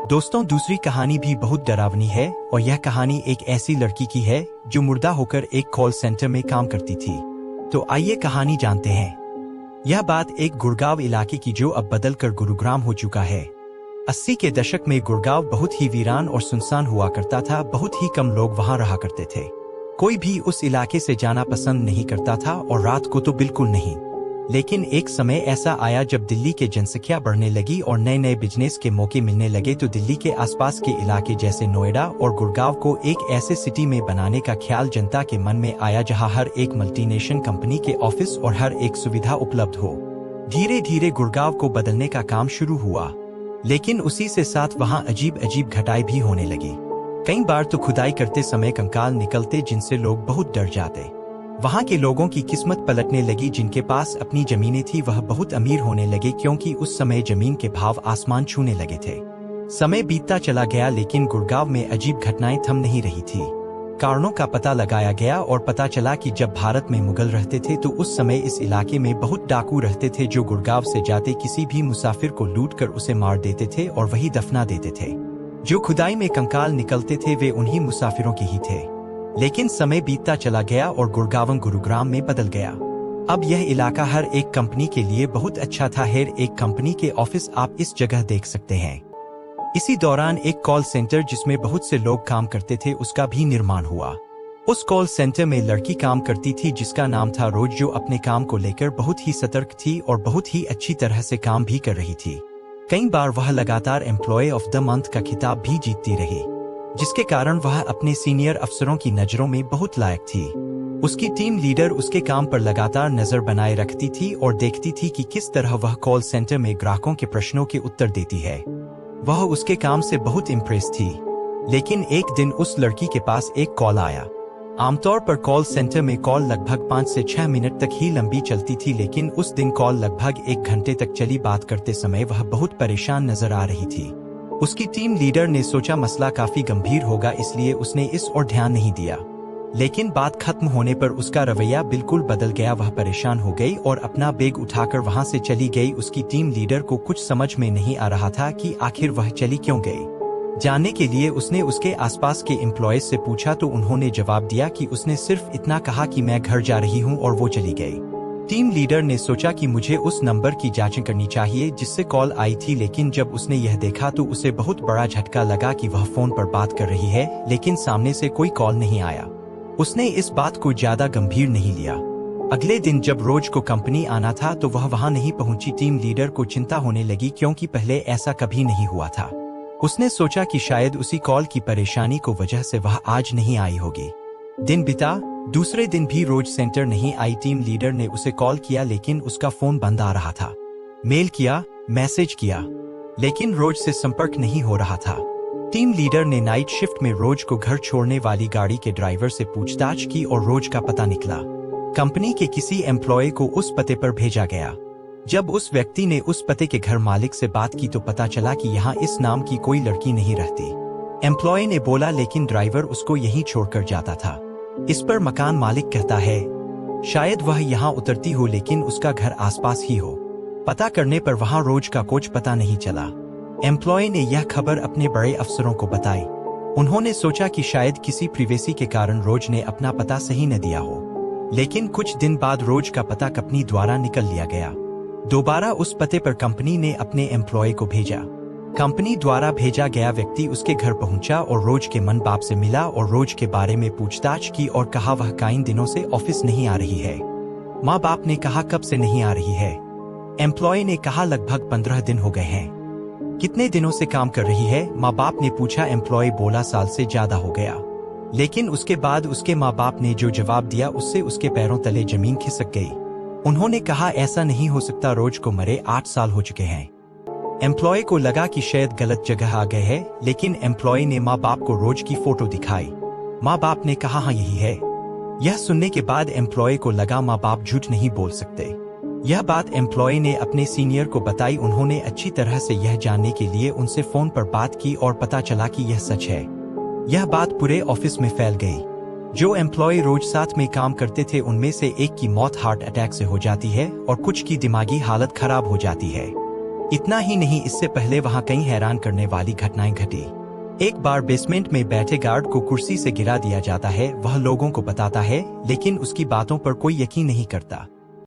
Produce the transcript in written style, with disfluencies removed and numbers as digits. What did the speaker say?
दोस्तों, दूसरी कहानी भी बहुत डरावनी है और यह कहानी एक ऐसी लड़की की है जो मुर्दा होकर एक कॉल सेंटर में काम करती थी। तो आइए कहानी जानते हैं। यह बात एक गुड़गांव इलाके की जो अब बदलकर गुरुग्राम हो चुका है। 80 के दशक में गुड़गांव बहुत ही वीरान और सुनसान हुआ करता था। बहुत ही कम लोग वहां रहा करते थे। कोई भी उस इलाके से जाना पसंद नहीं करता था और रात को तो बिल्कुल नहीं। लेकिन एक समय ऐसा आया जब दिल्ली के जनसंख्या बढ़ने लगी और नए नए बिजनेस के मौके मिलने लगे, तो दिल्ली के आसपास के इलाके जैसे नोएडा और गुड़गांव को एक ऐसे सिटी में बनाने का ख्याल जनता के मन में आया जहां हर एक मल्टीनेशनल कंपनी के ऑफिस और हर एक सुविधा उपलब्ध हो। धीरे धीरे गुड़गांव को बदलने का काम शुरू हुआ, लेकिन उसी से साथ वहां अजीब अजीब घटनाएं भी होने लगी। कई बार तो खुदाई करते समय कंकाल निकलते जिनसे लोग बहुत डर जाते। वहां के लोगों की किस्मत पलटने लगी। जिनके पास अपनी जमीनें थी वह बहुत अमीर होने लगे, क्योंकि उस समय जमीन के भाव आसमान छूने लगे थे। समय बीतता चला गया, लेकिन गुड़गांव में अजीब घटनाएं थम नहीं रही थी। कारणों का पता लगाया गया और पता चला कि जब भारत में मुगल रहते थे तो उस समय इस इलाके में बहुत डाकू रहते थे जो गुड़गांव से जाते किसी भी मुसाफिर को लूटकर उसे मार देते थे और वही दफना देते थे। जो खुदाई में कंकाल निकलते थे वे उन्हीं मुसाफिरों के ही थे। लेकिन समय बीतता चला गया और गुड़गांव गुरुग्राम में बदल गया। अब यह इलाका हर एक कंपनी के लिए बहुत अच्छा था। हर एक कंपनी के ऑफिस आप इस जगह देख सकते हैं। इसी दौरान एक कॉल सेंटर जिसमें बहुत से लोग काम करते थे उसका भी निर्माण हुआ। उस कॉल सेंटर में लड़की काम करती थी जिसका नाम था रोज, जो अपने काम को लेकर बहुत ही सतर्क थी और बहुत ही अच्छी तरह से काम भी कर रही थी। कई बार वह लगातार एम्प्लॉय ऑफ द मंथ का खिताब भी जीतती रही, जिसके कारण वह अपने सीनियर अफसरों की नजरों में बहुत लायक थी। उसकी टीम लीडर उसके काम पर लगातार नजर बनाए रखती थी और देखती थी कि किस तरह वह कॉल सेंटर में ग्राहकों के प्रश्नों के उत्तर देती है। वह उसके काम से बहुत इम्प्रेस थी। लेकिन एक दिन उस लड़की के पास एक कॉल आया। आमतौर पर कॉल सेंटर में कॉल लगभग 5 से 6 मिनट तक ही लंबी चलती थी, लेकिन उस दिन कॉल लगभग 1 घंटे तक चली। बात करते समय वह बहुत परेशान नजर आ रही थी। उसकी टीम लीडर ने सोचा मसला काफी गंभीर होगा, इसलिए उसने इस ओर ध्यान नहीं दिया। लेकिन बात खत्म होने पर उसका रवैया बिल्कुल बदल गया। वह परेशान हो गई और अपना बैग उठाकर वहां से चली गई। उसकी टीम लीडर को कुछ समझ में नहीं आ रहा था कि आखिर वह चली क्यों गई। जानने के लिए उसने उसके आसपास के एम्प्लॉयज से पूछा तो उन्होंने जवाब दिया कि उसने सिर्फ इतना कहा कि मैं घर जा रही हूं और वो चली गई। टीम लीडर ने सोचा कि मुझे उस नंबर की जांच करनी चाहिए जिससे कॉल आई थी, लेकिन जब उसने यह देखा तो उसे बहुत बड़ा झटका लगा कि वह फोन पर बात कर रही है लेकिन सामने से कोई कॉल नहीं आया। उसने इस बात को ज्यादा गंभीर नहीं लिया। अगले दिन जब रोज को कंपनी आना था तो वह वहां नहीं पहुंची। टीम लीडर को चिंता होने लगी, क्योंकि पहले ऐसा कभी नहीं हुआ था। उसने सोचा कि शायद उसी कॉल की परेशानी को वजह से वह आज नहीं आई होगी। दिन बीता, दूसरे दिन भी रोज सेंटर नहीं आई। टीम लीडर ने उसे कॉल किया, लेकिन उसका फोन बंद आ रहा था। मेल किया, मैसेज किया, लेकिन रोज से संपर्क नहीं हो रहा था। टीम लीडर ने नाइट शिफ्ट में रोज को घर छोड़ने वाली गाड़ी के ड्राइवर से पूछताछ की और रोज का पता निकला। कंपनी के किसी एम्प्लॉय को उस पते पर भेजा गया। जब उस व्यक्ति ने उस पते के घर मालिक से बात की तो पता चला कि यहाँ इस नाम की कोई लड़की नहीं रहती। एम्प्लॉय ने बोला, लेकिन ड्राइवर उसको यहीं छोड़कर जाता था। इस पर मकान मालिक कहता है शायद वह यहाँ उतरती हो, लेकिन उसका घर आसपास ही हो। पता करने पर वहाँ रोज का कुछ पता नहीं चला। एम्प्लॉय ने यह खबर अपने बड़े अफसरों को बताई। उन्होंने सोचा कि शायद किसी प्रिवेसी के कारण रोज ने अपना पता सही न दिया हो। लेकिन कुछ दिन बाद रोज का पता कंपनी द्वारा निकल लिया गया। दोबारा उस पते पर कंपनी ने अपने एम्प्लॉय को भेजा। कंपनी द्वारा भेजा गया व्यक्ति उसके घर पहुंचा और रोज के मन बाप से मिला और रोज के बारे में पूछताछ की और कहा वह कई दिनों से ऑफिस नहीं आ रही है। माँ बाप ने कहा कब से नहीं आ रही है। एम्प्लॉय ने कहा लगभग 15 दिन हो गए हैं। कितने दिनों से काम कर रही है, माँ बाप ने पूछा। एम्प्लॉय बोला साल से ज्यादा हो गया। लेकिन उसके बाद उसके माँ बाप ने जो जवाब दिया उससे उसके पैरों तले जमीन खिसक गई। उन्होंने कहा ऐसा नहीं हो सकता, रोज को मरे 8 साल हो चुके हैं। एम्प्लॉय को लगा कि शायद गलत जगह आ गए हैं, लेकिन एम्प्लॉय ने माँ बाप को रोज की फोटो दिखाई। माँ बाप ने कहा हाँ यही है। यह सुनने के बाद एम्प्लॉय को लगा माँ बाप झूठ नहीं बोल सकते। यह बात एम्प्लॉय ने अपने सीनियर को बताई। उन्होंने अच्छी तरह से यह जानने के लिए उनसे फोन पर बात की और पता चला कि यह सच है। यह बात पूरे ऑफिस में फैल गई। जो एम्प्लॉय रोज साथ में काम करते थे उनमें से एक की मौत हार्ट अटैक से हो जाती है और कुछ की दिमागी हालत खराब हो जाती है। इतना ही नहीं, इससे पहले वहाँ कई हैरान करने वाली घटनाएं घटी। एक बार बेसमेंट में बैठे गार्ड को कुर्सी से गिरा दिया जाता है। वह लोगों को बताता है, लेकिन उसकी बातों पर कोई यकीन नहीं करता।